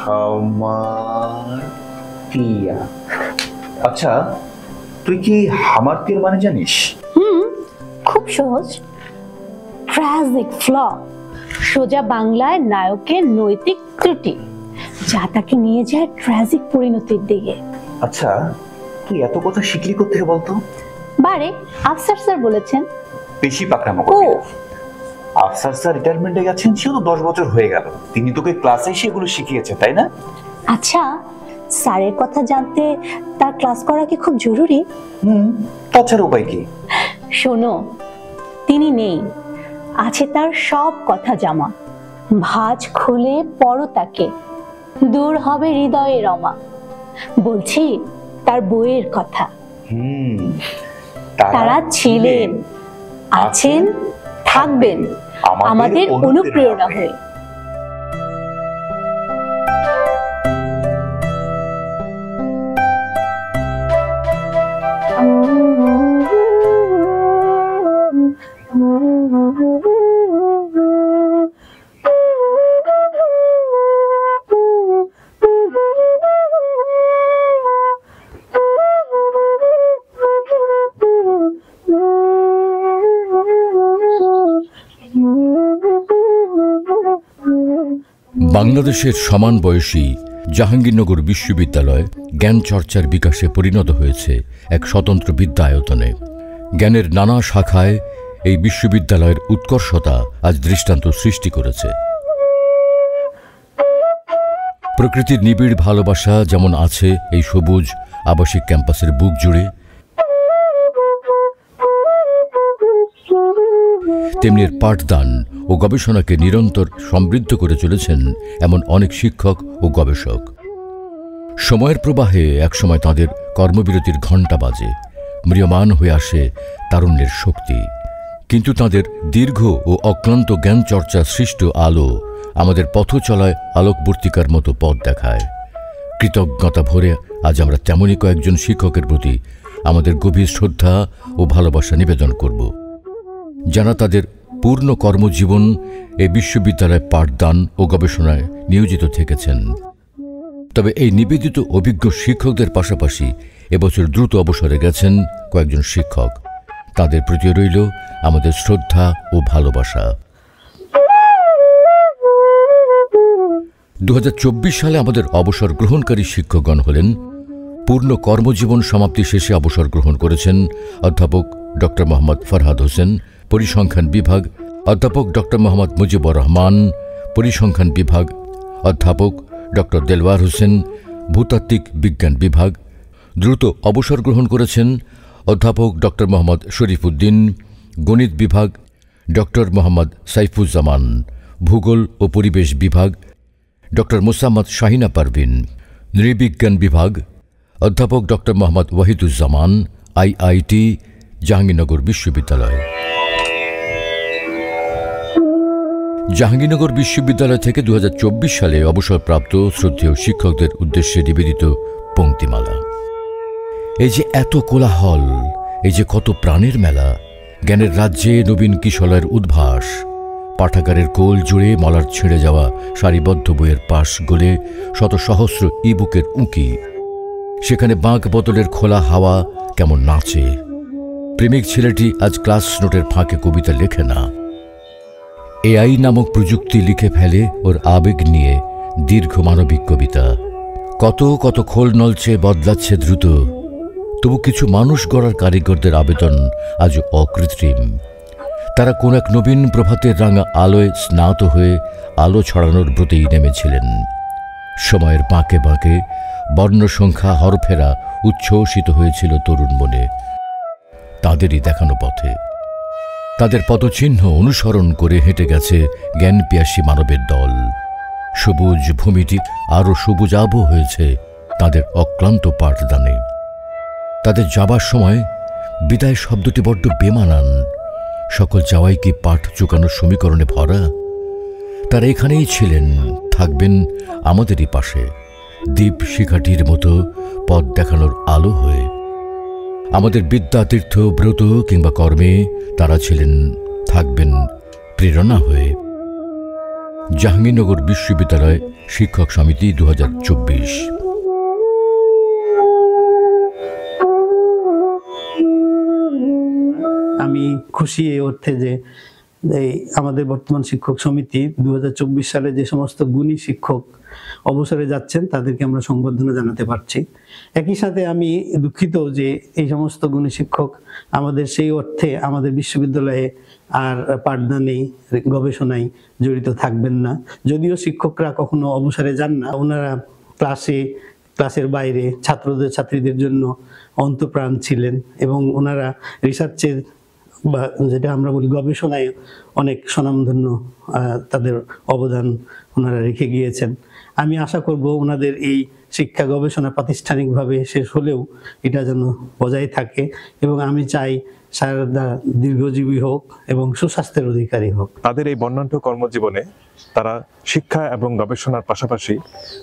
হামারতিয়া। আচ্ছা, তুই কি হামারতিয়ার মানে জানিস? খুব সহজ, ট্র্যাজিক ফ্ল, সোজা বাংলায় নায়কের নৈতিক ত্রুটি, যা তাকে নিয়ে যায় ট্র্যাজিক পরিণতির দিকে। আচ্ছা, তুই এত কথা শিখলি কোত্থেকে বলতো? বারে আফসার স্যার বলেছেন। বেশি পাকড়ামো করবি না। আফসার স্যার রিটায়ারমেন্টে গেছেন, সেও তো 10 বছর হয়ে গেল। তিনি তোকে ক্লাসে এসে এগুলো শিখিয়েছে, তাই না? আচ্ছা, স্যারের কথা জানতে তার ক্লাস করা কি খুব জরুরি? তাছাড়া উপায় কি? শোনো, তিনি নেই, আছে তার সব কথা জামা। ভাঁজ খুলে পড়ো তাকে, দূর হবে হৃদয়ে রমা। বলছি তার বইয়ের কথা। তারা ছিলেন, আছেন, থাকবেন আমাদের অনুপ্রেরণা হয়ে। বাংলাদেশের সমান বয়সী জাহাঙ্গীরনগর বিশ্ববিদ্যালয় জ্ঞান চর্চার বিকাশে পরিণত হয়েছে এক স্বতন্ত্র বিদ্যায়তনে। জ্ঞানের নানা শাখায় এই বিশ্ববিদ্যালয়ের উৎকর্ষতা আজ দৃষ্টান্ত সৃষ্টি করেছে। প্রকৃতির নিবিড় ভালোবাসা যেমন আছে এই সবুজ আবাসিক ক্যাম্পাসের বুক জুড়ে, তেমনি এর পাঠদান ও গবেষণাকে নিরন্তর সমৃদ্ধ করে চলেছেন এমন অনেক শিক্ষক ও গবেষক। সময়ের প্রবাহে একসময় তাঁদের কর্মবিরতির ঘণ্টা বাজে, ম্রিয়মাণ হয়ে আসে তারুণ্যের শক্তি। কিন্তু তাঁদের দীর্ঘ ও অক্লান্ত জ্ঞান চর্চা সৃষ্ট আলো আমাদের পথ চলায় আলোকবর্তিকার মতো পথ দেখায়। কৃতজ্ঞতা ভরে আজ আমরা তেমনই কয়েকজন শিক্ষকের প্রতি আমাদের গভীর শ্রদ্ধা ও ভালোবাসা নিবেদন করব, যারা তাদের পূর্ণ কর্মজীবন এই বিশ্ববিদ্যালয়ে পাঠদান ও গবেষণায় নিয়োজিত থেকেছেন। তবে এই নিবেদিত অভিজ্ঞ শিক্ষকদের পাশাপাশি এবছর দ্রুত অবসরে গেছেন কয়েকজন শিক্ষক। তাদের প্রতি রইল আমাদের শ্রদ্ধা ও ভালোবাসা। 2024 সালে আমাদের অবসর গ্রহণকারী শিক্ষকগণ হলেন: পূর্ণ কর্মজীবন সমাপ্তি শেষে অবসর গ্রহণ করেছেন অধ্যাপক ডক্টর মোহাম্মদ ফরহাদ হোসেন, পরিসংখ্যান বিভাগ; অধ্যাপক ডক্টর মোহাম্মদ মুজিবুর রহমান, পরিসংখ্যান বিভাগ; অধ্যাপক ডক্টর দেলওয়ার হোসেন, ভূতাত্ত্বিক বিজ্ঞান বিভাগ। দ্রুত অবসর গ্রহণ করেছেন অধ্যাপক ডক্টর মোহাম্মদ শরীফ উদ্দিন, গণিত বিভাগ; ডক্টর মোহাম্মদ সাইফুজ্জামান, ভূগোল ও পরিবেশ বিভাগ; ডক্টর মোসাম্মদ শাহিনা পারভিন, নৃবিজ্ঞান বিভাগ; অধ্যাপক ডক্টর মোহাম্মদ ওয়াহিদুজ্জামান, আইআইটি, জাহাঙ্গীরনগর বিশ্ববিদ্যালয়। জাহাঙ্গীরনগর বিশ্ববিদ্যালয় থেকে 2024 সালে অবসরপ্রাপ্ত শ্রদ্ধেয় শিক্ষকদের উদ্দেশ্যে নিবেদিত পংক্তিমালা। এই যে এত কোলাহল, এই যে কত প্রাণের মেলা, জ্ঞানের রাজ্যে নবীন কিশলয়ের উদ্ভাস, পাঠাগারের কোল জুড়ে মলার ছেড়ে যাওয়া সারিবদ্ধ বইয়ের পাশ গলে শত সহস্র ইবুকের উঁকি, সেখানে বাঁক বদলের খোলা হাওয়া কেমন নাচে। প্রেমিক ছেলেটি আজ ক্লাস নোটের ফাঁকে কবিতা লেখে না, এআই নামক প্রযুক্তি লিখে ফেলে ওর আবেগ নিয়ে দীর্ঘ মানবিক কবিতা। কত কত খোল নলছে, বদলাচ্ছে দ্রুত, তবু কিছু মানুষ গড়ার কারিগরদের আবেদন আজ অকৃত্রিম। তারা কোন এক নবীন প্রভাতের রাঙা আলোয় স্নাত হয়ে আলো ছড়ানোর ব্রতেই নেমেছিলেন। সময়ের বাঁকে বাঁকে বর্ণসংখ্যা হরফেরা উচ্ছ্বসিত হয়েছিল তরুণ মনে। তাদেরই দেখানো পথে, তাদের পদচিহ্ন অনুসরণ করে হেঁটে গেছে জ্ঞান পিয়াসী মানবের দল। সবুজ ভূমিটি আরও সবুজাভ হয়েছে তাদের অক্লান্ত পাঠদানে। তাদের যাবার সময় বিদায় শব্দটি বড্ড বেমানান। সকল যাওয়াই কি পাঠ চুকানোর সমীকরণে ভরা? তারা এখানেই ছিলেন, থাকবেন আমাদেরই পাশে, দীপ শিখাটির মতো পথ দেখানোর আলো হয়ে। আমাদের বিদ্যা তীর্থ ব্রত কিংবা কর্মে তারা ছিলেন, থাকবেন প্রেরণা হয়ে। জাহাঙ্গীরনগর বিশ্ববিদ্যালয় শিক্ষক সমিতি 2024। আমি খুশি এই অর্থে যে আমাদের বর্তমান শিক্ষক সমিতি 2024 সালে যে সমস্ত গুণী শিক্ষক অবসরে যাচ্ছেন তাদেরকে আমরা সংবর্ধনা জানাতে পারছি। একই সাথে আমি দুঃখিত যে এই সমস্ত গুণী শিক্ষক আমাদের সেই অর্থে আমাদের বিশ্ববিদ্যালয়ে আর পাঠদানে গবেষণায় জড়িত থাকবেন না। যদিও শিক্ষকরা কখনো অবসরে যান না, ওনারা ক্লাসের বাইরে ছাত্রীদের জন্য অন্তঃপ্রাণ ছিলেন এবং ওনারা রিসার্চের বা যেটা আমরা বলি গবেষণায় অনেক স্বনামধন্য তাদের অবদান ওনারা রেখে গিয়েছেন। আমি আশা করব ওনাদের এই শিক্ষা গবেষণা প্রাতিষ্ঠানিকভাবে শেষ হলেও এটা যেন বজায় থাকে এবং আমি চাই সারদা দীর্ঘজীবী হোক এবং সুস্বাস্থ্যের অধিকারী হোক। তাদের এই বর্ণাঢ্য কর্মজীবনে তারা শিক্ষা এবং গবেষণার পাশাপাশি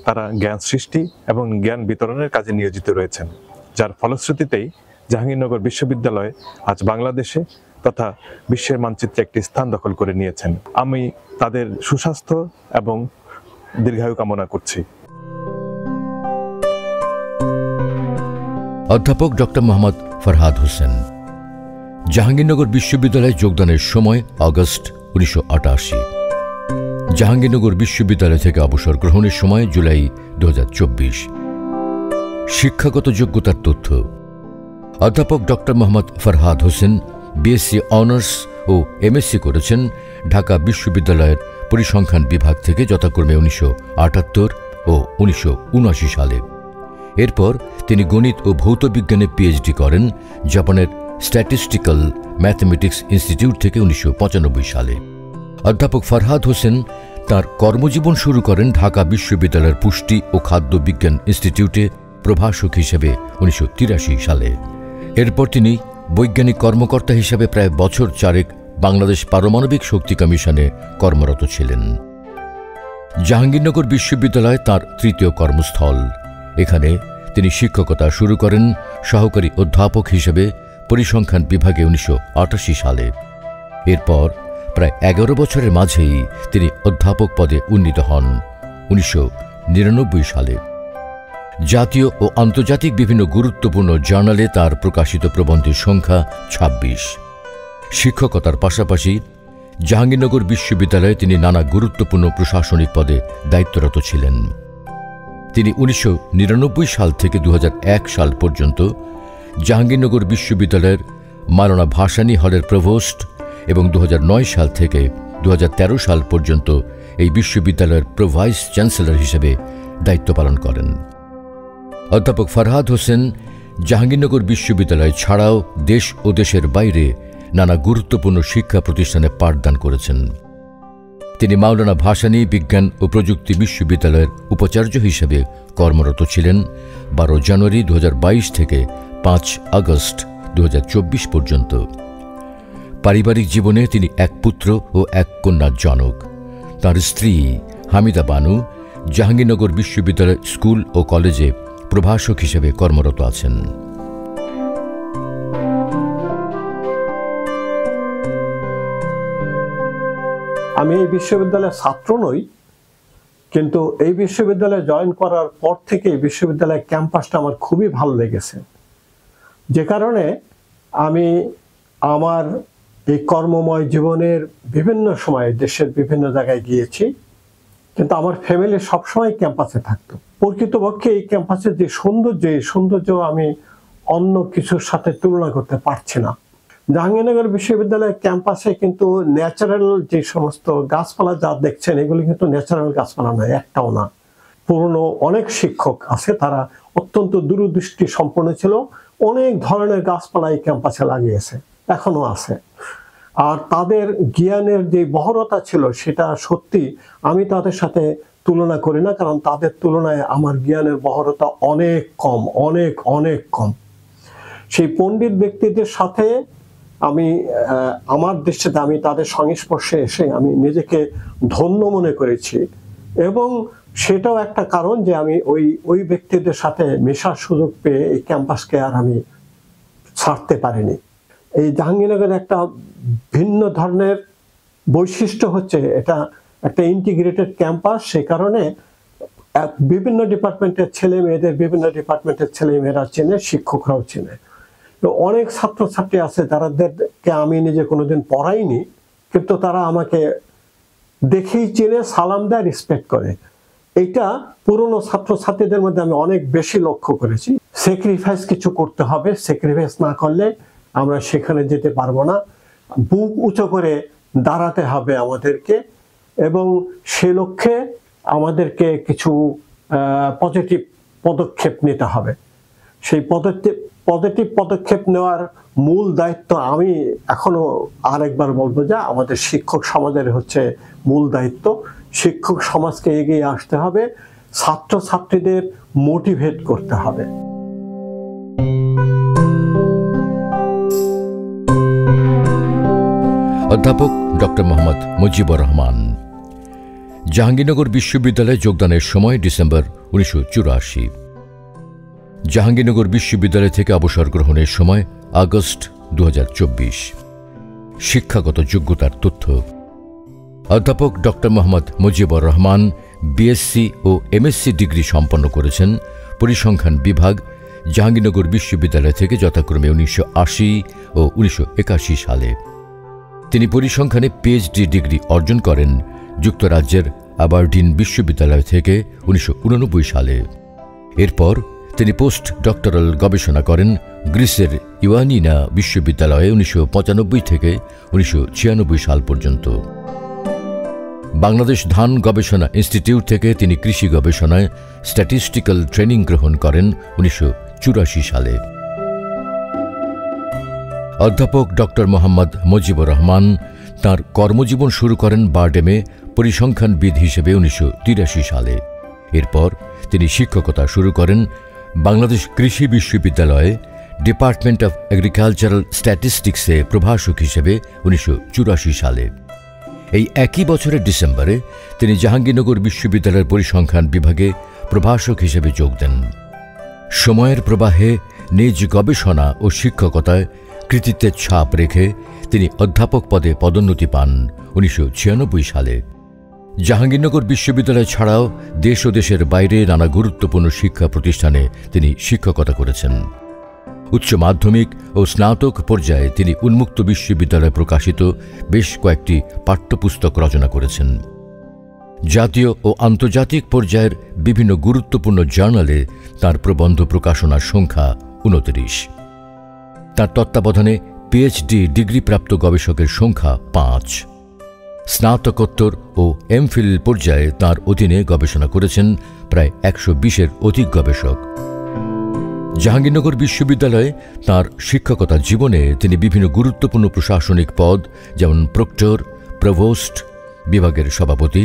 তারা জ্ঞান সৃষ্টি এবং জ্ঞান বিতরণের কাজে নিয়োজিত রয়েছেন, যার ফলশ্রুতিতেই জাহাঙ্গীরনগর বিশ্ববিদ্যালয় আজ বাংলাদেশে তথা বিশ্বের মানচিত্রে একটি স্থান দখল করে নিয়েছেন। আমি তাদের সুস্বাস্থ্য এবং দীর্ঘায়ু কামনা করছি। অধ্যাপক ডক্টর মোহাম্মদ ফরহাদ হোসেন। জাহাঙ্গীরনগর বিশ্ববিদ্যালয়ে যোগদানের সময় আগস্ট 1988। জাহাঙ্গীরনগর বিশ্ববিদ্যালয় থেকে অবসর গ্রহণের সময় জুলাই 2024। শিক্ষাগত যোগ্যতার তথ্য: অধ্যাপক doctor Mohammad Farhad Hossain BSc honours ও এমএসসি করেছেন ঢাকা বিশ্ববিদ্যালয়ের পরিসংখ্যান বিভাগ থেকে যথাক্রমে 1978 ও 1979 সালে। এরপর তিনি গণিত ও ভৌতবিজ্ঞানে পিএইচডি করেন জাপানের স্ট্যাটিস্টিক্যাল ম্যাথমেটিক্স ইনস্টিটিউট থেকে 1995 সালে। অধ্যাপক ফরহাদ হোসেন তার কর্মজীবন শুরু করেন ঢাকা বিশ্ববিদ্যালয়ের পুষ্টি ও খাদ্য বিজ্ঞান ইনস্টিটিউটে প্রভাষক হিসেবে 1983 সালে। এরপর তিনি বৈজ্ঞানিক কর্মকর্তা হিসেবে প্রায় বছর চারেক বাংলাদেশ পারমাণবিক শক্তি কমিশনে কর্মরত ছিলেন। জাহাঙ্গীরনগর বিশ্ববিদ্যালয় তাঁর তৃতীয় কর্মস্থল। এখানে তিনি শিক্ষকতা শুরু করেন সহকারী অধ্যাপক হিসেবে পরিসংখ্যান বিভাগে 1988 সালে। এরপর প্রায় 11 বছরের মাঝেই তিনি অধ্যাপক পদে উন্নীত হন 1999 সালে। জাতীয় ও আন্তর্জাতিক বিভিন্ন গুরুত্বপূর্ণ জার্নালে তার প্রকাশিত প্রবন্ধের সংখ্যা 26। শিক্ষকতার পাশাপাশি জাহাঙ্গীরনগর বিশ্ববিদ্যালয়ে তিনি নানা গুরুত্বপূর্ণ প্রশাসনিক পদে দায়িত্বরত ছিলেন। তিনি 1999 সাল থেকে 2001 সাল পর্যন্ত জাহাঙ্গীরনগর বিশ্ববিদ্যালয়ের মাওলানা ভাসানী হলের প্রভোস্ট এবং 2009 সাল থেকে 2013 সাল পর্যন্ত এই বিশ্ববিদ্যালয়ের প্রোভাইস চ্যান্সেলর হিসেবে দায়িত্ব পালন করেন। অধ্যাপক ফরহাদ হোসেন জাহাঙ্গীরনগর বিশ্ববিদ্যালয় ছাড়াও দেশ ও দেশের বাইরে নানা গুরুত্বপূর্ণ শিক্ষা প্রতিষ্ঠানে পাঠদান করেছেন। তিনি মাওলানা ভাসানী বিজ্ঞান ও প্রযুক্তি বিশ্ববিদ্যালয়ের উপাচার্য হিসেবে কর্মরত ছিলেন 12 জানুয়ারি 2022 থেকে 5 আগস্ট 2024 পর্যন্ত। পারিবারিক জীবনে তিনি এক পুত্র ও এক কন্যার জনক। তার স্ত্রী হামিদা বানু জাহাঙ্গীরনগর বিশ্ববিদ্যালয় স্কুল ও কলেজে প্রভাষক হিসেবে কর্মরত আছেন। আমি এই বিশ্ববিদ্যালয়ের ছাত্র নই, কিন্তু এই বিশ্ববিদ্যালয়ে জয়েন করার পর থেকে এই বিশ্ববিদ্যালয়ের ক্যাম্পাসটা আমার খুবই ভালো লেগেছে, যে কারণে আমি আমার এই কর্মময় জীবনের বিভিন্ন সময় দেশের বিভিন্ন জায়গায় গিয়েছি, কিন্তু আমার ফ্যামিলি সবসময় ক্যাম্পাসে থাকতো। প্রকৃতপক্ষে এই ক্যাম্পাসের যে সৌন্দর্য আমি অন্য কিছুর সাথে তুলনা করতে পারছি না। জাহাঙ্গীরনগর বিশ্ববিদ্যালয়ের ক্যাম্পাসে কিন্তু ন্যাচারাল যে সমস্ত গাছপালা যা দেখছেন এগুলি কিন্তু ন্যাচারাল গাছপালা নয়, একটাও না। পুরনো অনেক শিক্ষক আছে, তারা অত্যন্ত দূরদৃষ্টি সম্পন্ন ছিল, অনেক ধরনের গাছপালা এই ক্যাম্পাসে লাগিয়েছে, এখনো আছে। আর তাদের জ্ঞানের যে বহরতা ছিল সেটা সত্যি আমি তাদের সাথে তুলনা করি না, কারণ তাদের তুলনায় আমার জ্ঞানের বহরতা অনেক কম, অনেক কম। সেই পণ্ডিত ব্যক্তিদের সাথে আমার দৃষ্টিতে আমি তাদের সংস্পর্শে এসে আমি নিজেকে ধন্য মনে করেছি, এবং সেটাও একটা কারণ যে আমি ওই ব্যক্তিদের সাথে মেশার সুযোগ পেয়ে এই ক্যাম্পাসকে আর আমি ছাড়তে পারিনি। এই জাহাঙ্গীরনগরের একটা ভিন্ন ধরনের বৈশিষ্ট্য হচ্ছে এটা একটা ইন্টিগ্রেটেড ক্যাম্পাস, সে কারণে বিভিন্ন ডিপার্টমেন্টের ছেলে মেয়েদের বিভিন্ন ডিপার্টমেন্টের ছেলে মেয়েরা চেনে, শিক্ষকরাও চেনে। তো অনেক ছাত্রছাত্রী আছে যাদেরকে আমি নিজে কোনোদিন পড়াইনি, কিন্তু তারা আমাকে দেখেই চেনে, সালাম দেয়, রেসপেক্ট করে। এটা পুরনো ছাত্রছাত্রীদের মধ্যে আমি অনেক বেশি লক্ষ্য করেছি। স্যাক্রিফাইস কিছু করতে হবে, স্যাক্রিফাইস না করলে আমরা সেখানে যেতে পারবো না। বুক উঁচু করে দাঁড়াতে হবে আমাদেরকে, এবং সে লক্ষ্যে আমাদেরকে কিছু পজিটিভ পদক্ষেপ নিতে হবে। সেই পজিটিভ পদক্ষেপ নেওয়ার মূল দায়িত্ব আমি এখনো আরেকবার বলবো যে আমাদের শিক্ষক সমাজের হচ্ছে মূল দায়িত্ব। শিক্ষক সমাজকে এগিয়ে আসতে হবে, ছাত্রছাত্রীদের মোটিভেট করতে হবে। অধ্যাপক ডক্টর মোহাম্মদ মুজিবুর রহমান। জাহাঙ্গীরনগর বিশ্ববিদ্যালয়ে যোগদানের সময় ডিসেম্বর 1984। জাহাঙ্গীরনগর বিশ্ববিদ্যালয় থেকে অবসর গ্রহণের সময় আগস্ট 2024। শিক্ষাগত যোগ্যতার তথ্য: অধ্যাপক ডক্টর মোহাম্মদ মুজিবুর রহমান বিএসসি ও এমএসসি ডিগ্রি সম্পন্ন করেছেন পরিসংখ্যান বিভাগ, জাহাঙ্গীরনগর বিশ্ববিদ্যালয় থেকে যথাক্রমে 1980 ও 1981 সালে। তিনি পরিসংখ্যানে পিএইচডি ডিগ্রি অর্জন করেন যুক্তরাজ্যের আবারডিন বিশ্ববিদ্যালয় থেকে 1989 সালে। এরপর তিনি পোস্ট ডক্টরাল গবেষণা করেন গ্রিসের ইওয়ানিনা বিশ্ববিদ্যালয়ে 1995 থেকে 1996 সাল পর্যন্ত। বাংলাদেশ ধান গবেষণা ইনস্টিটিউট থেকে তিনি কৃষি গবেষণায় স্ট্যাটিস্টিক্যাল ট্রেনিং গ্রহণ করেন 1984 সালে। অধ্যাপক ডক্টর মোহাম্মদ মুজিবুর রহমান তাঁর কর্মজীবন শুরু করেন বারডেমে পরিসংখ্যানবিদ হিসেবে 1983 সালে। এরপর তিনি শিক্ষকতা শুরু করেন বাংলাদেশ কৃষি বিশ্ববিদ্যালয়ে ডিপার্টমেন্ট অফ এগ্রিকালচারাল স্ট্যাটিস্টিক্সে প্রভাষক হিসেবে 1984 সালে। এই একই বছরের ডিসেম্বরে তিনি জাহাঙ্গীরনগর বিশ্ববিদ্যালয়ের পরিসংখ্যান বিভাগে প্রভাষক হিসেবে যোগ দেন। সময়ের প্রবাহে নিজ গবেষণা ও শিক্ষকতায় কৃতিত্বের ছাপ রেখে তিনি অধ্যাপক পদে পদোন্নতি পান 1996 সালে। জাহাঙ্গীরনগর বিশ্ববিদ্যালয় ছাড়াও দেশ ও দেশের বাইরে নানা গুরুত্বপূর্ণ শিক্ষা প্রতিষ্ঠানে তিনি শিক্ষকতা করেছেন। উচ্চ মাধ্যমিক ও স্নাতক পর্যায়ে তিনি উন্মুক্ত বিশ্ববিদ্যালয়ে প্রকাশিত বেশ কয়েকটি পাঠ্যপুস্তক রচনা করেছেন। জাতীয় ও আন্তর্জাতিক পর্যায়ের বিভিন্ন গুরুত্বপূর্ণ জার্নালে তাঁর প্রবন্ধ প্রকাশনার সংখ্যা 29। তাঁর তত্ত্বাবধানে পিএইচডি ডিগ্রিপ্রাপ্ত গবেষকের সংখ্যা 5। স্নাতকোত্তর ও এমফিল পর্যায়ে তাঁর অধীনে গবেষণা করেছেন প্রায় 120-এর অধিক গবেষক। জাহাঙ্গীরনগর বিশ্ববিদ্যালয়ে তাঁর শিক্ষকতা জীবনে তিনি বিভিন্ন গুরুত্বপূর্ণ প্রশাসনিক পদ যেমন প্রক্টর, প্রভোস্ট, বিভাগের সভাপতি,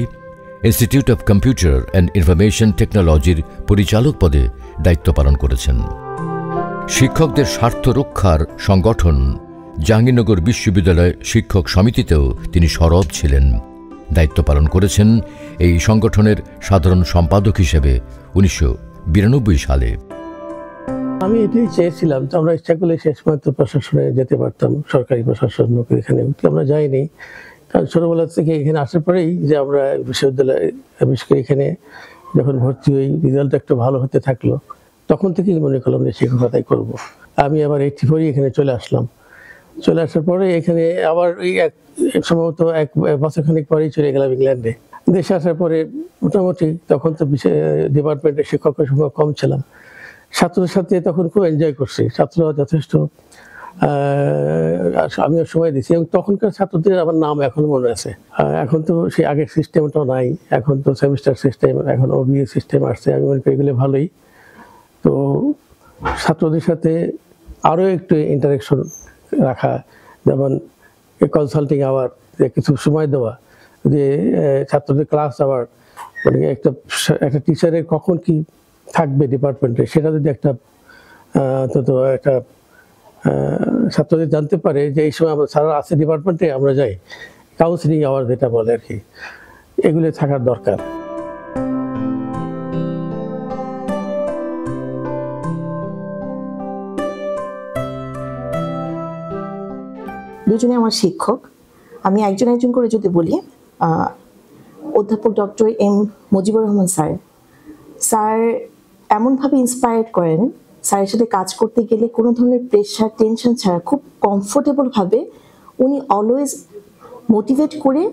institute of computer and information টেকনোলজির পরিচালক পদে দায়িত্ব পালন করেছেন। শিক্ষকদের স্বার্থ রক্ষার সংগঠন জাহাঙ্গীরনগর বিশ্ববিদ্যালয় শিক্ষক সমিতিতেও তিনি সরব ছিলেন। দায়িত্ব পালন করেছেন এই সংগঠনের সাধারণ সম্পাদক হিসেবে 1992 সালে। আমি এটাই চেয়েছিলাম, তো আমরা ইচ্ছা করলে শেষ পর্যন্ত প্রশাসনে যেতে পারতাম, সরকারি প্রশাসন এখানে আমরা যাইনি। কারণ ছোটবেলা থেকে এখানে আসার পরেই যে আমরা বিশ্ববিদ্যালয়ে বিশেষ করে এখানে যখন ভর্তি হই, রেজাল্ট একটু ভালো হতে থাকলো, তখন থেকেই মনে করলাম যে শিক্ষকতাই করব। আমি আবার 84 এখানে চলে আসলাম। চলে আসার পরে এখানে আবার ওই সম্ভবত 1 বছরখানিক পরেই চলে গেলাম ইংল্যান্ডে। দেশে আসার পরে মোটামুটি তখন তো ডিপার্টমেন্টের শিক্ষকের সংখ্যা কম ছিলাম, ছাত্রদের সাথে তখন খুব এনজয় করছি। ছাত্ররা যথেষ্ট আমিও সময় দিচ্ছি, এবং তখনকার ছাত্রদের আমার নাম এখনো মনে আছে। এখন তো সেই আগের সিস্টেমটাও নাই, এখন তো সেমিস্টার সিস্টেম, এখন ওবিএ সিস্টেম আসছে। আমি মনে করি এগুলো ভালোই। তো ছাত্রদের সাথে আরও একটু ইন্টারেকশন রাখা, যেমন কনসাল্টিং আওয়ার, কিছু সময় দেওয়া, যে ছাত্রদের ক্লাস আওয়ার, মানে একটা টিচারের কখন কি থাকবে ডিপার্টমেন্টে সেটা যদি একটা ছাত্রদের জানতে পারে যে এই সময় আমরা স্যার আছে ডিপার্টমেন্টে, আমরা যাই, কাউন্সিলিং আওয়ার যেটা বলে আর কি, এগুলো থাকার দরকার। দুজনে আমার শিক্ষক। আমি একজন একজন করে যদি বলি, অধ্যাপক doctor M Mujibur Rahman sir. Sir এমনভাবে ইন্সপায়ার করেন, স্যারের সাথে কাজ করতে গেলে কোনো ধরনের প্রেশার টেনশন ছাড়া খুব কমফোর্টেবলভাবে উনি অলওয়েজ মোটিভেট করে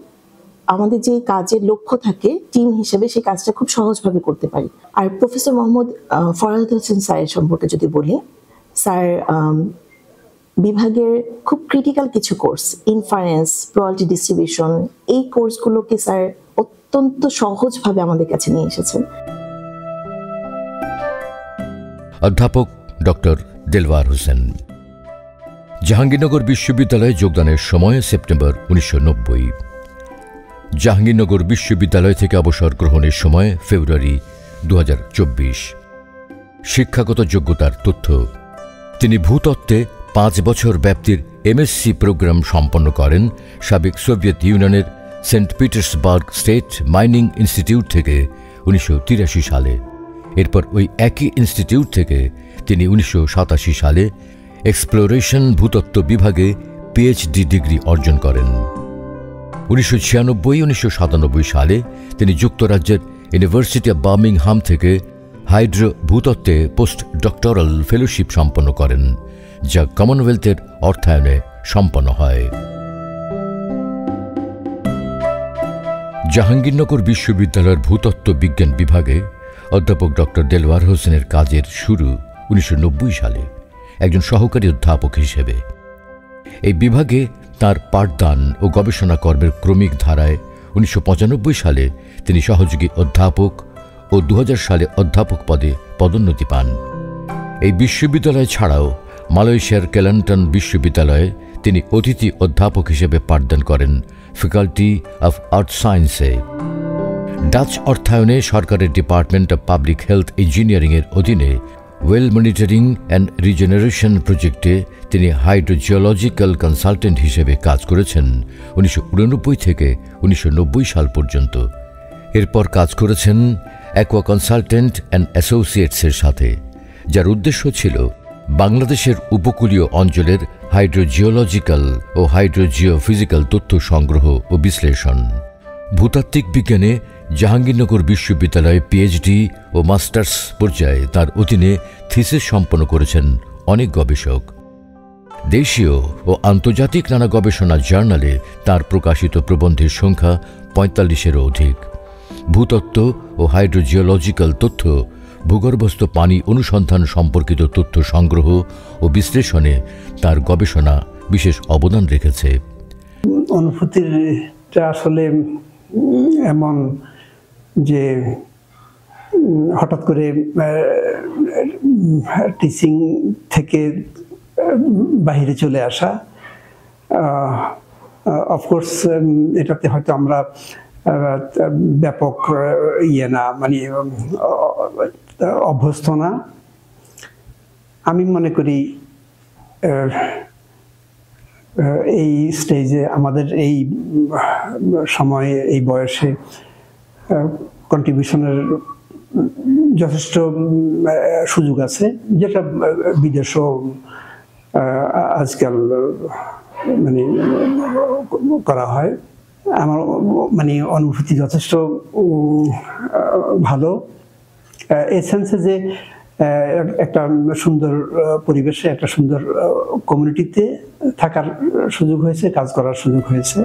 আমাদের যে কাজের লক্ষ্য থাকে টিম হিসেবে সেই কাজটা খুব সহজভাবে করতে পারি। আর প্রফেসর মোহাম্মদ ফরহাদ হোসেন স্যারের সম্পর্কে যদি বলি, স্যার বিভাগের খুব ক্রিটিক্যাল কিছু কোর্স, ইনফারেন্স, প্রবাবিলিটি ডিস্ট্রিবিউশন, এই কোর্সগুলোকে স্যার অত্যন্ত সহজভাবে আমাদের কাছে নিয়ে এসেছেন। অধ্যাপক ডক্টর দেলওয়ার হোসেন। জাহাঙ্গীরনগর বিশ্ববিদ্যালয়ে যোগদানের সময় সেপ্টেম্বর 1990। জাহাঙ্গীরনগর বিশ্ববিদ্যালয় থেকে অবসর গ্রহণের সময় ফেব্রুয়ারি 2024। শিক্ষাগত যোগ্যতার তথ্য: তিনি ভূতত্ত্বে 5 বছর ব্যাপ্তির এমএসসি প্রোগ্রাম সম্পন্ন করেন সাবেক সোভিয়েত ইউনিয়নের Saint Petersburg State Mining Institute থেকে 1983 সালে। এরপর ওই একই ইনস্টিটিউট থেকে তিনি 1987 সালে এক্সপ্লোরেশন ভূতত্ত্ব বিভাগে পিএইচডি ডিগ্রি অর্জন করেন। 1996-1997 সালে তিনি যুক্তরাজ্যের ইউনিভার্সিটি অব বার্মিংহাম থেকে হাইড্রো ভূতত্ত্বে পোস্ট ডক্টরাল ফেলোশিপ সম্পন্ন করেন, যা কমনওয়েলথের অর্থায়নে সম্পন্ন হয়। জাহাঙ্গীরনগর বিশ্ববিদ্যালয়ের ভূতত্ত্ব বিজ্ঞান বিভাগে অধ্যাপক ডক্টর দেলওয়ার হোসেনের কাজের শুরু 1990 সালে একজন সহকারী অধ্যাপক হিসেবে। এই বিভাগে তার পাঠদান ও গবেষণা কর্মের ক্রমিক ধারায় 1995 সালে তিনি সহযোগী অধ্যাপক ও 2000 সালে অধ্যাপক পদে পদোন্নতি পান। এই বিশ্ববিদ্যালয় ছাড়াও মালয়েশিয়ার কেলান্টন বিশ্ববিদ্যালয়ে তিনি অতিথি অধ্যাপক হিসেবে পাঠদান করেন ফ্যাকাল্টি অফ আর্থ সায়েন্সে। ডাচ অর্থায়নে সরকারের ডিপার্টমেন্ট অব পাবলিক হেলথ ইঞ্জিনিয়ারিংয়ের অধীনে ওয়েল মনিটরিং অ্যান্ড রিজেনারেশন প্রজেক্টে তিনি হাইড্রোজিওলজিক্যাল কনসালটেন্ট হিসেবে কাজ করেছেন 1989 থেকে 1990 সাল পর্যন্ত। এরপর কাজ করেছেন অ্যাকোয়া কনসালটেন্ট অ্যান্ড অ্যাসোসিয়েটসের সাথে, যার উদ্দেশ্য ছিল বাংলাদেশের উপকূলীয় অঞ্চলের হাইড্রোজিওলজিক্যাল ও হাইড্রোজিওফিজিক্যাল তথ্য সংগ্রহ ও বিশ্লেষণ। ভূতাত্ত্বিক বিজ্ঞানে জাহাঙ্গীরনগর বিশ্ববিদ্যালয়ে পিএইচডি ও মাস্টার্স পর্যায়ে তার অধীনে থিসিস সম্পন্ন করেছেন অনেক গবেষক। দেশীয় ও আন্তর্জাতিক নানা গবেষণা জার্নালে তার প্রকাশিত প্রবন্ধের সংখ্যা 45-এরও অধিক। ভূতত্ত্ব ও হাইড্রোজিওলজিক্যাল তথ্য, ভূগর্ভস্থ পানি অনুসন্ধান সম্পর্কিত তথ্য সংগ্রহ ও বিশ্লেষণে তার গবেষণা বিশেষ অবদান রেখেছে। অনুভূতিটা আসলে এমন যে হঠাৎ করে টিচিং থেকে বাইরে চলে আসা, অফকোর্স এটাতে হয়তো আমরা ব্যাপক না, মানে অভ্যস্ত না। আমি মনে করি এই স্টেজে আমাদের এই সময়ে এই বয়সে কন্ট্রিবিউশনের যথেষ্ট সুযোগ আছে, যেটা বিদেশেও আজকাল মানে করা হয়। আমার মানে অনুভূতি যথেষ্ট ভালো, এই সেন্সে যে একটা সুন্দর পরিবেশে, একটা সুন্দর কমিউনিটিতে থাকার সুযোগ হয়েছে, কাজ করার সুযোগ হয়েছে।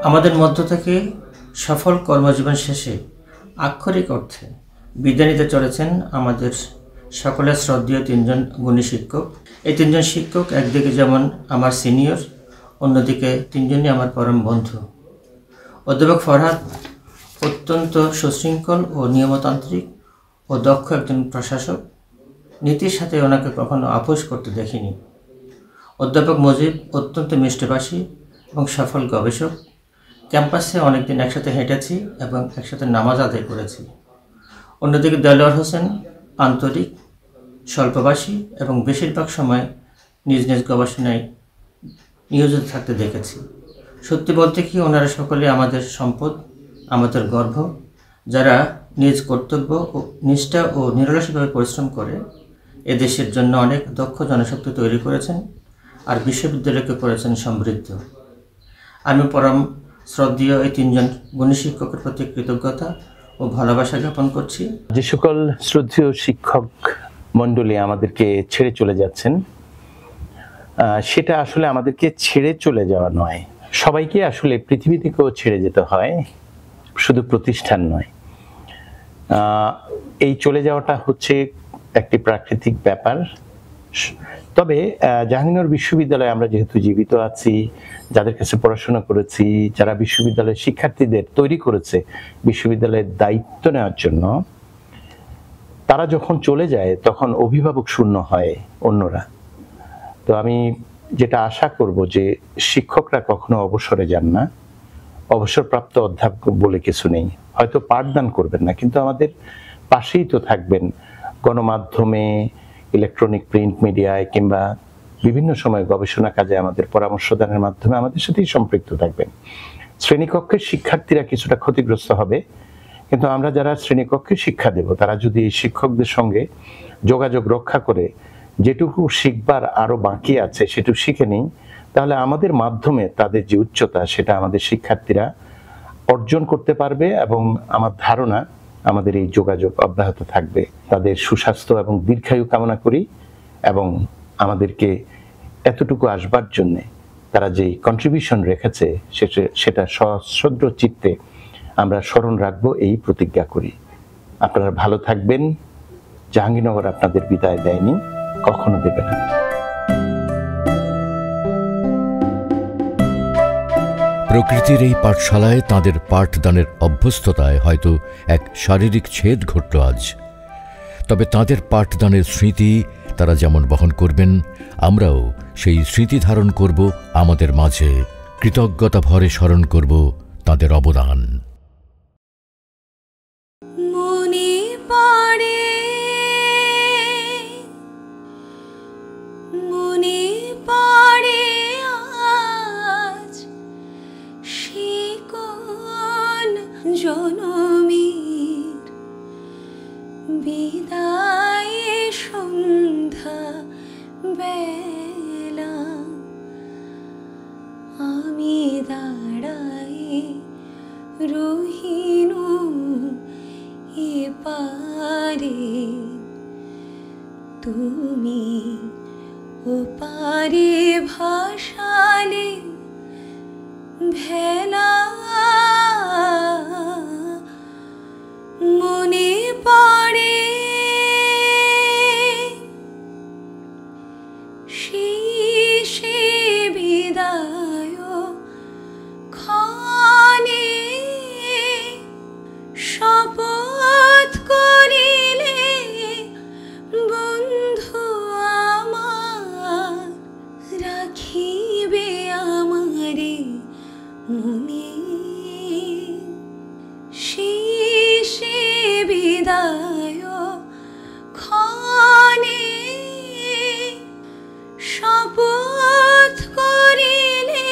আমাদের মধ্য থেকে সফল কর্মজীবন শেষে আক্ষরিক অর্থে বিদায় নিতে চলেছেন আমাদের সকলের শ্রদ্ধেয় 3 জন গুণী শিক্ষক। এই 3 জন শিক্ষক একদিকে যেমন আমার সিনিয়র, অন্যদিকে 3 জনই আমার পরম বন্ধু। অধ্যাপক ফরহাদ অত্যন্ত সুশৃঙ্খল ও নিয়মতান্ত্রিক ও দক্ষ একজন প্রশাসক। নীতির সাথে ওনাকে কখনো আপোষ করতে দেখিনি। অধ্যাপক মুজিব অত্যন্ত মিষ্টভাষী এবং সফল গবেষক। ক্যাম্পাসে অনেকদিন একসাথে হেঁটেছি এবং একসাথে নামাজ আদায় করেছি। অন্যদিকে দেলোয়ার হোসেন আন্তরিক, স্বল্পভাষী এবং বেশিরভাগ সময় নিজ নিজ গবেষণায় নিয়োজিত থাকতে দেখেছি। সত্যি বলতে কি, ওনারা সকলে আমাদের সম্পদ, আমাদের গর্ব, যারা নিজ কর্তব্য ও নিষ্ঠা ও নিরলসভাবে পরিশ্রম করে এদেশের জন্য অনেক দক্ষ জনশক্তি তৈরি করেছেন আর বিশ্ববিদ্যালয়কে করেছেন সমৃদ্ধ। আমি পরম শ্রদ্ধেয় এই তিনজন গুণী শিক্ষকের প্রতি কৃতজ্ঞতা ও ভালোবাসা জ্ঞাপন করছি। যে সকল শ্রদ্ধেয় শিক্ষক মণ্ডলী আমাদেরকে ছেড়ে চলে যাচ্ছেন, সেটা আসলে আমাদেরকে ছেড়ে চলে যাওয়া নয়, সবাইকে আসলে পৃথিবী থেকেও ছেড়ে যেতে হয়, শুধু প্রতিষ্ঠান নয়। এই চলে যাওয়াটা হচ্ছে একটি প্রাকৃতিক ব্যাপার। তবে জাহাঙ্গীরনগর বিশ্ববিদ্যালয়ে আমরা যেহেতু জীবিত আছি, যাদের কাছে পড়াশোনা করেছি, যারা বিশ্ববিদ্যালয়ের শিক্ষার্থীদের তৈরি করেছে বিশ্ববিদ্যালয়ের দায়িত্ব নেওয়ার জন্য, তারা যখন চলে যায় তখন অভিভাবক শূন্য হয় অন্যরা। তো আমি যেটা আশা করব যে শিক্ষকরা কখনো অবসরে যান না, অবসরপ্রাপ্ত অধ্যাপক বলে কিছু নেই, হয়তো পাঠদান করবেন না, কিন্তু আমাদের পাশেই তো থাকবেন, গণমাধ্যমে, ইলেকট্রনিক প্রিন্ট মিডিয়ায় কিংবা বিভিন্ন সময় গবেষণা কাজে আমাদের পরামর্শ দানের মাধ্যমে আমাদের সাথেই সম্পৃক্ত থাকবেন। শ্রেণীকক্ষের শিক্ষার্থীরা কিছুটা ক্ষতিগ্রস্ত হবে, কিন্তু আমরা যারা শ্রেণীকক্ষে শিক্ষা দেব তারা যদি এই শিক্ষকদের সঙ্গে যোগাযোগ রক্ষা করে যেটুকু শিখবার আরো বাকি আছে সেটুকু শিখে নিই, তাহলে আমাদের মাধ্যমে তাদের যে উচ্চতা সেটা আমাদের শিক্ষার্থীরা অর্জন করতে পারবে এবং আমার ধারণা আমাদের এই যোগাযোগ অব্যাহত থাকবে। তাদের সুস্বাস্থ্য এবং দীর্ঘায়ু কামনা করি এবং আমাদেরকে এতটুকু আসবার জন্য তারা যে কন্ট্রিবিউশন রেখেছে সেটা সশ্রদ্ধ চিত্তে আমরা স্মরণ রাখবো, এই প্রতিজ্ঞা করি। আপনারা ভালো থাকবেন। জাহাঙ্গীরনগর আপনাদের বিদায় দেয়নি, কখনো দেবে না। প্রকৃতির এই পাঠশালায় তাঁদের পাঠদানের অভ্যস্ততায় হয়তো এক শারীরিক ছেদ ঘটল আজ, তবে তাঁদের পাঠদানের স্মৃতি তারা যেমন বহন করবেন, আমরাও সেই স্মৃতি ধারণ করব আমাদের মাঝে, কৃতজ্ঞতা ভরে স্মরণ করব তাঁদের অবদান। মনে পড়ে, মনে পড়ে আজ সে কোন জনমের বিদায় সন্ধ্যা বেলা, আমি দাঁড়াই রহিনু এপারে, তুমি ওপারে ভাসালে ভেলা। মনে পড়ে শেষে বিদায় ক্ষণে শপথ করিলে বন্ধু আমার, রাখিবে আমারে মনে। শেষে বিদায় ক্ষণে শপথ করিলে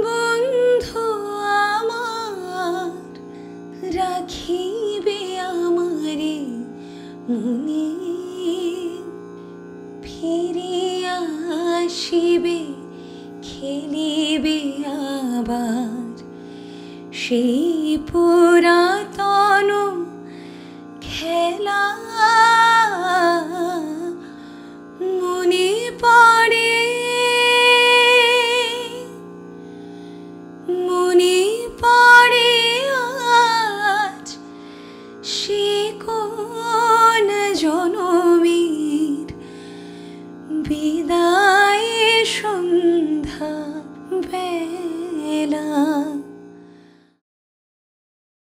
বন্ধু আমার, রাখিবে আমারে মনে। ফিরিয়া আসিবে খেলিবে আবার সেই পুরাতন খেলা। মনে পড়ে, মনে পড়ে আজ সে কোন